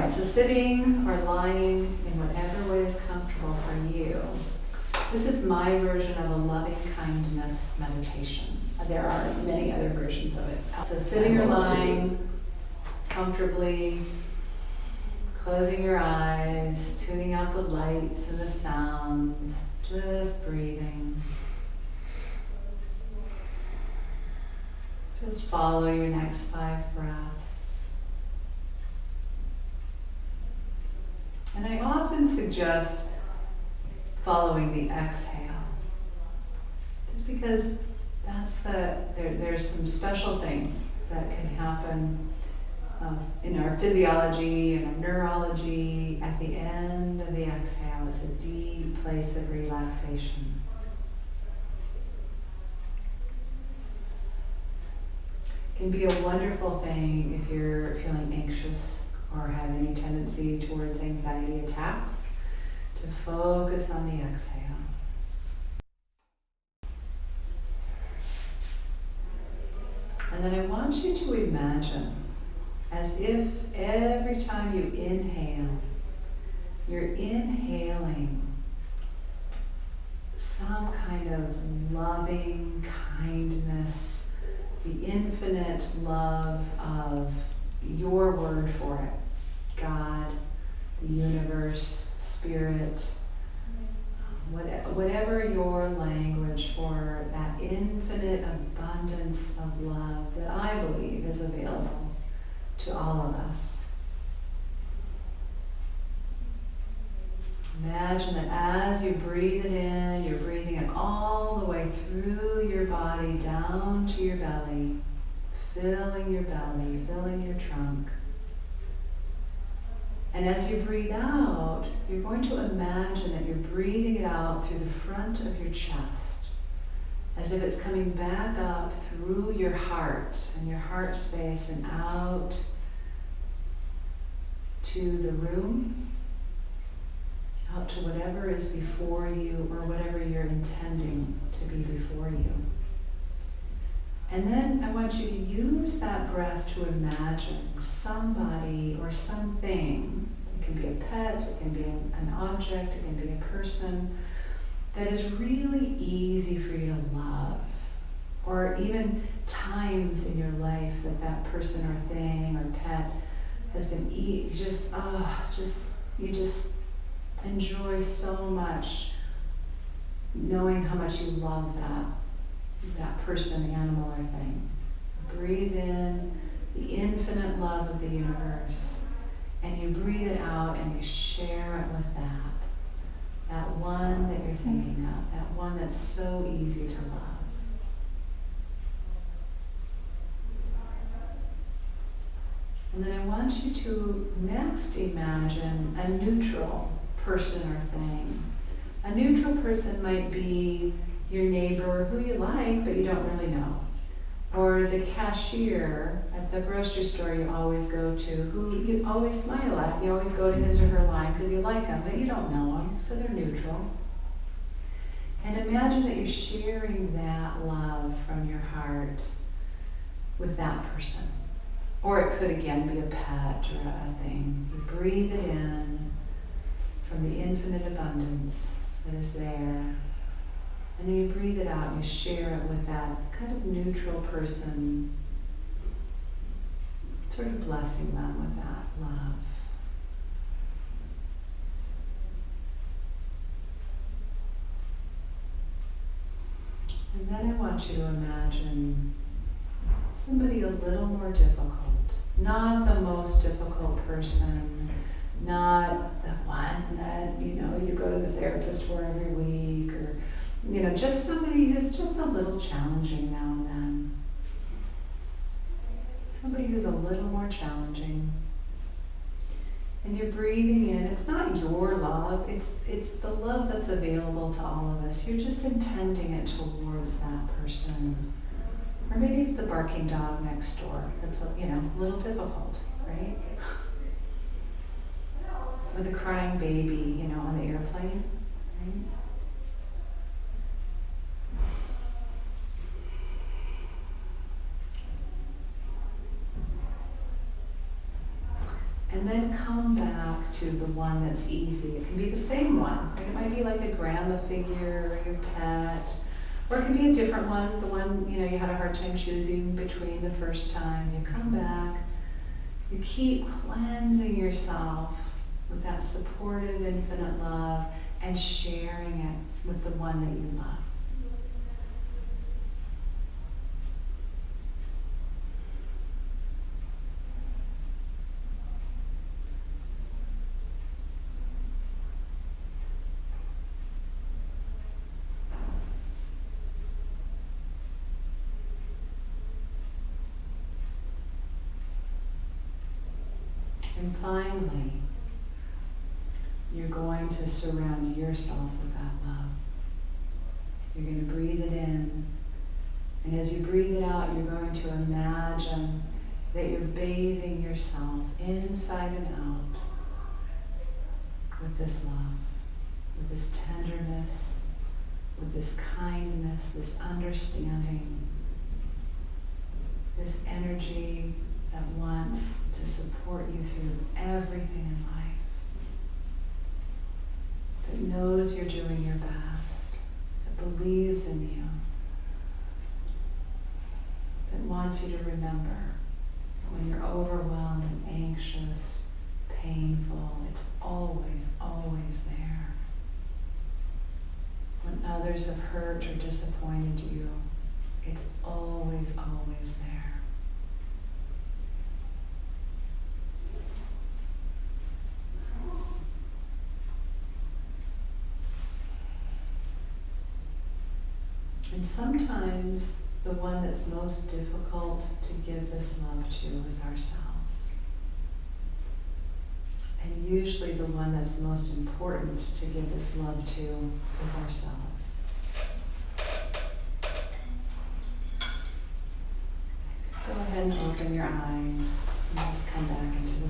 right, so sitting or lying in whatever way is comfortable for you. This is my version of a loving kindness meditation. There are many other versions of it. So sitting or lying comfortably, closing your eyes, tuning out the lights and the sounds, just breathing. Just follow your next 5 breaths. And I often suggest following the exhale, just because there's some special things that can happen in our physiology and our neurology at the end of the exhale. It's a deep place of relaxation. It can be a wonderful thing if you're feeling anxious or have any tendency towards anxiety attacks, to focus on the exhale. And then I want you to imagine as if every time you inhale, you're inhaling some kind of loving kindness, the infinite love of your word for it, God, the universe, spirit, whatever your language for that infinite abundance of love that I believe is available to all of us. Imagine that as you breathe it in, you're breathing it all the way through your body down to your belly, filling your belly, filling your trunk. And as you breathe out, you're going to imagine that you're breathing it out through the front of your chest, as if it's coming back up through your heart and your heart space and out to the room, out to whatever is before you or whatever you're intending to be before you. And then I want you to use that breath to imagine somebody or something. It can be a pet, it can be an object, it can be a person that is really easy for you to love. Or even times in your life that person or thing or pet has been you just enjoy so much knowing how much you love that person, animal, or thing. Breathe in the infinite love of the universe, and you breathe it out and you share it with that one that you're thinking of, that one that's so easy to love. And then I want you to next imagine a neutral person or thing. A neutral person might be your neighbor who you like but you don't really know, or the cashier at the grocery store you always go to, who you always smile at. You always go to his or her line because you like them, but you don't know them, so they're neutral. And imagine that you're sharing that love from your heart with that person. Or it could again be a pet or a thing. You breathe it in from the infinite abundance that is there. And then you breathe it out and you share it with that kind of neutral person, sort of blessing them with that love. And then I want you to imagine somebody a little more difficult. Not the most difficult person, not the one that, you go to the therapist for every week, or just somebody who's just a little challenging now and then. Somebody who's a little more challenging. And you're breathing in. It's not your love, it's the love that's available to all of us. You're just intending it towards that person. Or maybe it's the barking dog next door. That's a little difficult, right? Or the crying baby, on the airplane, right? And then come back to the one that's easy. It can be the same one, right? It might be like a grandma figure or your pet, or it can be a different one, the one you had a hard time choosing between the first time. You come back, you keep cleansing yourself with that supportive infinite love and sharing it with the one that you love. And finally, you're going to surround yourself with that love. You're going to breathe it in. And as you breathe it out, you're going to imagine that you're bathing yourself inside and out with this love, with this tenderness, with this kindness, this understanding, this energy that wants to support you through everything in life, that knows you're doing your best, that believes in you, that wants you to remember that when you're overwhelmed and anxious, painful, it's always, always there. When others have hurt or disappointed you, it's always, always there. And sometimes the one that's most difficult to give this love to is ourselves. And usually the one that's most important to give this love to is ourselves. Go ahead and open your eyes and just come back into the